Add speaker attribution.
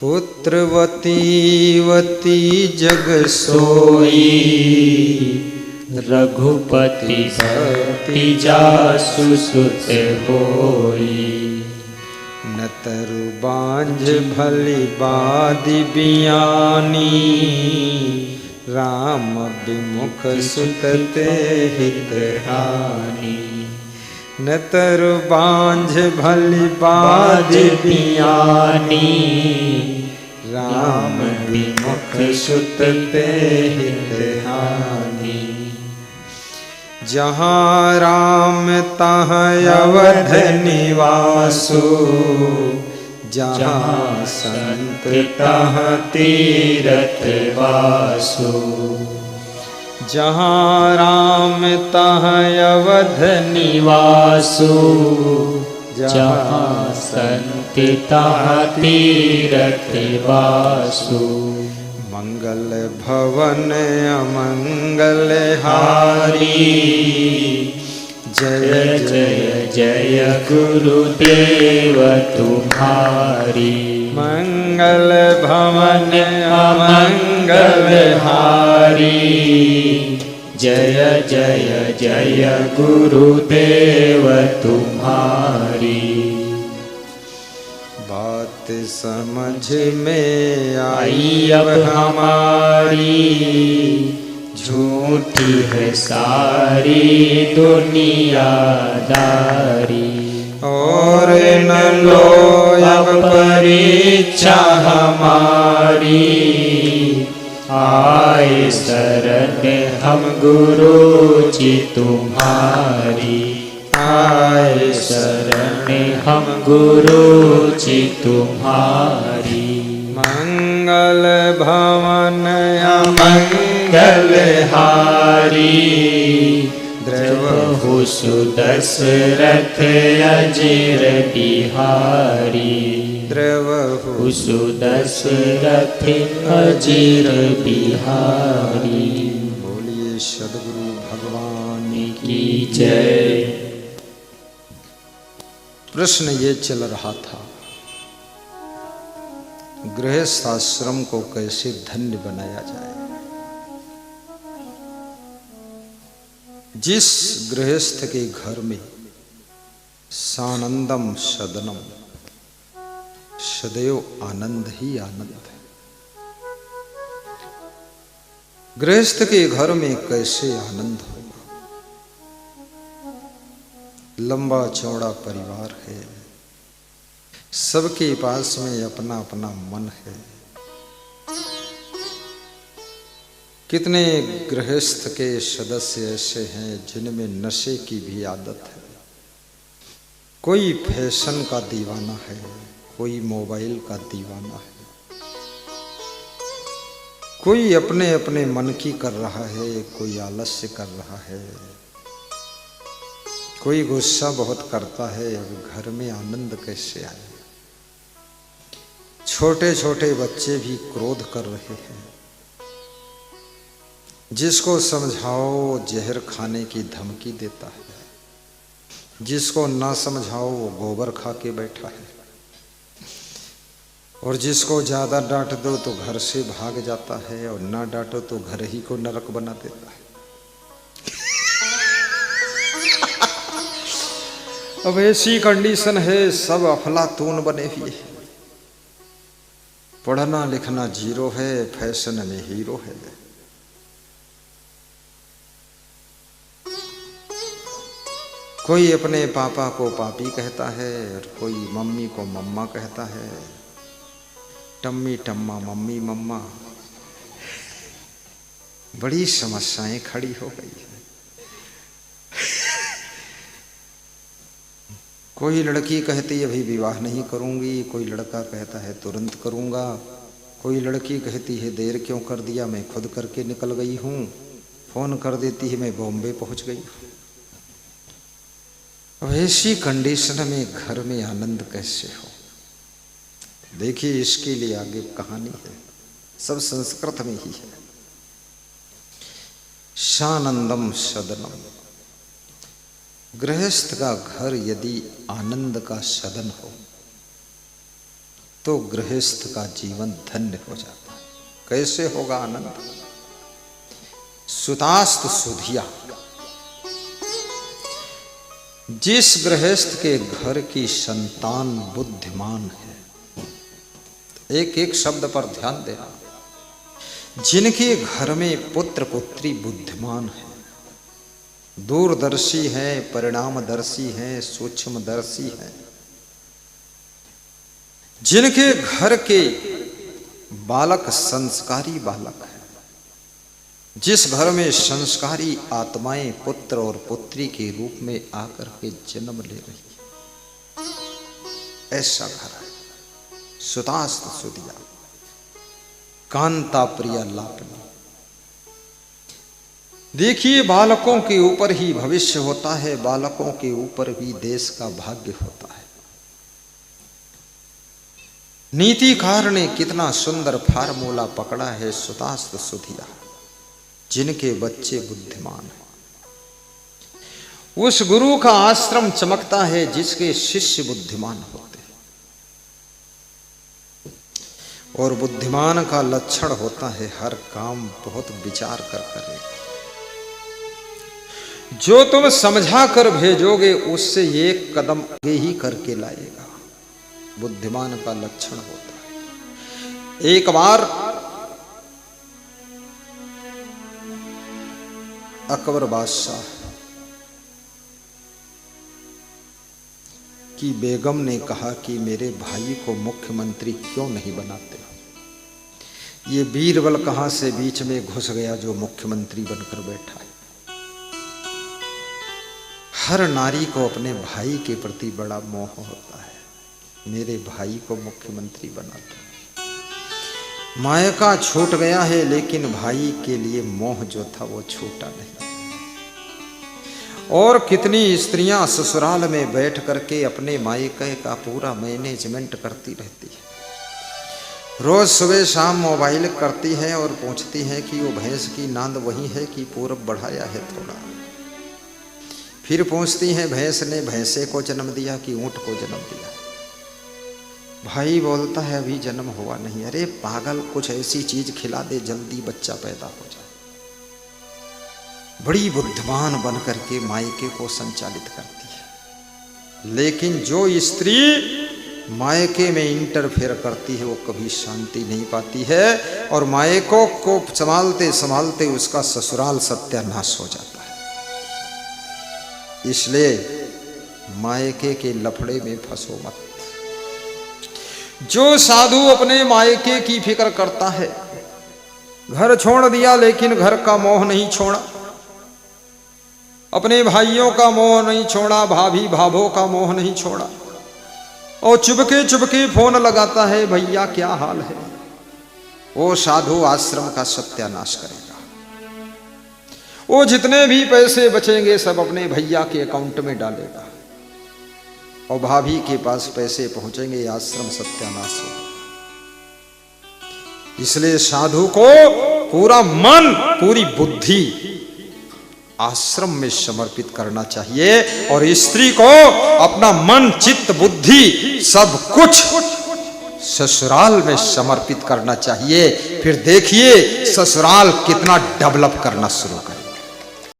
Speaker 1: पुत्रवती वती जग सोई,
Speaker 2: रघुपति भक्ति जासु सुत होई।
Speaker 1: न तरु बांझ भली बादि बियानी, राम विमुख सुत ते हित हानि। न तरु बांझ भली बादि बियानी, राम विमुख सुत ते हित हानि। जहाँ राम तहाँ अवध निवासु, जहाँ संत तहाँ तीरथ वासु। जहाँ राम तहाँ अवध निवासु,
Speaker 2: जहाँ संत तहाँ तीरथ वासु।
Speaker 1: मंगल भवन अमंगल हारी,
Speaker 2: जय जय जय गुरुदेव तुम्हारी।
Speaker 1: मंगल भवन अमंगल हारी,
Speaker 2: जय जय जय गुरुदेव तुम्हारी।
Speaker 1: बात समझ में
Speaker 2: आई अब हमारी, झूठी है सारी दुनियादारी।
Speaker 1: और न लो अब परीक्षा हमारी,
Speaker 2: आए शरण हम गुरु जी तुम्हारी। आए शरण हम गुरु जी तुम्हारी।
Speaker 1: मंगल भवन अमंगल हारी,
Speaker 2: द्रवहु सुदशरथ अजिर बिहारी।
Speaker 1: द्रवहु
Speaker 2: सुदशरथ अजिर बिहारी।
Speaker 1: बोलिए सद्गुरु भगवान
Speaker 2: की जय।
Speaker 1: प्रश्न ये चल रहा था, गृहस्थ आश्रम को कैसे धन्य बनाया जाए। जिस गृहस्थ के घर में सानंदम सदनम, सदैव आनंद ही आनंद है। गृहस्थ के घर में कैसे आनंद होगा। लंबा चौड़ा परिवार है, सबके पास में अपना अपना मन है। कितने गृहस्थ के सदस्य ऐसे हैं जिनमें नशे की भी आदत है। कोई फैशन का दीवाना है, कोई मोबाइल का दीवाना है, कोई अपने अपने मन की कर रहा है, कोई आलस्य कर रहा है, कोई गुस्सा बहुत करता है। अब घर में आनंद कैसे आए। छोटे छोटे बच्चे भी क्रोध कर रहे हैं। जिसको समझाओ जहर खाने की धमकी देता है, जिसको ना समझाओ वो गोबर खा के बैठा है, और जिसको ज्यादा डांट दो तो घर से भाग जाता है, और ना डांटो तो घर ही को नरक बना देता है। अब ऐसी कंडीशन है, सब अफलातून बने हुए हैं। पढ़ना लिखना जीरो है, फैशन में हीरो है। कोई अपने पापा को पापी कहता है, और कोई मम्मी को मम्मा कहता है। टम्मी टम्मा मम्मी मम्मा, बड़ी समस्याएं खड़ी हो गई है। कोई लड़की कहती है अभी विवाह नहीं करूंगी, कोई लड़का कहता है तुरंत करूंगा, कोई लड़की कहती है देर क्यों कर दिया, मैं खुद करके निकल गई हूं, फोन कर देती है मैं बॉम्बे पहुंच गई। अब ऐसी कंडीशन में घर में आनंद कैसे हो। देखिए इसके लिए आगे कहानी है, सब संस्कृत में ही है। शानंदम सदनम, गृहस्थ का घर यदि आनंद का सदन हो तो गृहस्थ का जीवन धन्य हो जाता है। कैसे होगा आनंद? सुतास्त सुधिया, जिस गृहस्थ के घर की संतान बुद्धिमान है, एक एक शब्द पर ध्यान देना, जिनके घर में पुत्र पुत्री बुद्धिमान है, दूरदर्शी है, परिणामदर्शी है, सूक्ष्मदर्शी है, जिनके घर के बालक संस्कारी बालक है, जिस घर में संस्कारी आत्माएं पुत्र और पुत्री के रूप में आकर के जन्म ले रही है, ऐसा घर है। सुतास्त सुदिया, कांता प्रिया लापनी। देखिए, बालकों के ऊपर ही भविष्य होता है, बालकों के ऊपर भी देश का भाग्य होता है। नीतिकार ने कितना सुंदर फार्मूला पकड़ा है, सुतास्त सुधिया, जिनके बच्चे बुद्धिमान हैं। उस गुरु का आश्रम चमकता है जिसके शिष्य बुद्धिमान होते हैं। और बुद्धिमान का लक्षण होता है हर काम बहुत विचार कर करेगा। जो तुम समझा कर भेजोगे उससे एक कदम आगे ही करके लाएगा, बुद्धिमान का लक्षण होता है। एक बार अकबर बादशाह की बेगम ने कहा कि मेरे भाई को मुख्यमंत्री क्यों नहीं बनाते हो? ये बीरबल कहां से बीच में घुस गया जो मुख्यमंत्री बनकर बैठा है। हर नारी को अपने भाई के प्रति बड़ा मोह होता है, मेरे भाई को मुख्यमंत्री बना दो। मायका छूट गया है लेकिन भाई के लिए मोह जो था वो छूटा नहीं। और कितनी स्त्रियां ससुराल में बैठ करके अपने मायके का पूरा मैनेजमेंट करती रहती है। रोज सुबह शाम मोबाइल करती है और पूछती है कि वो भैंस की नांद वही है कि पूरब बढ़ाया है थोड़ा। फिर पूछती हैं भैंस ने भैंसे को जन्म दिया कि ऊंट को जन्म दिया। भाई बोलता है अभी जन्म हुआ नहीं। अरे पागल, कुछ ऐसी चीज खिला दे जल्दी बच्चा पैदा हो जाए। बड़ी बुद्धिमान बनकर के मायके को संचालित करती है। लेकिन जो स्त्री मायके में इंटरफेयर करती है वो कभी शांति नहीं पाती है और मायकों को संभालते संभालते उसका ससुराल सत्यानाश हो जाता है। इसलिए मायके के लफड़े में फंसो मत। जो साधु अपने मायके की फिक्र करता है, घर छोड़ दिया लेकिन घर का मोह नहीं छोड़ा, अपने भाइयों का मोह नहीं छोड़ा, भाभी भाभों का मोह नहीं छोड़ा, और चुपके चुपके फोन लगाता है भैया क्या हाल है, वो साधु आश्रम का सत्यानाश करेगा। वो जितने भी पैसे बचेंगे सब अपने भैया के अकाउंट में डालेगा और भाभी के पास पैसे पहुंचेंगे, आश्रम सत्यानाश होगा। इसलिए साधु को पूरा मन पूरी बुद्धि आश्रम में समर्पित करना चाहिए और स्त्री को अपना मन चित्त बुद्धि सब कुछ ससुराल में समर्पित करना चाहिए। फिर देखिए ससुराल कितना डेवलप करना शुरू करे।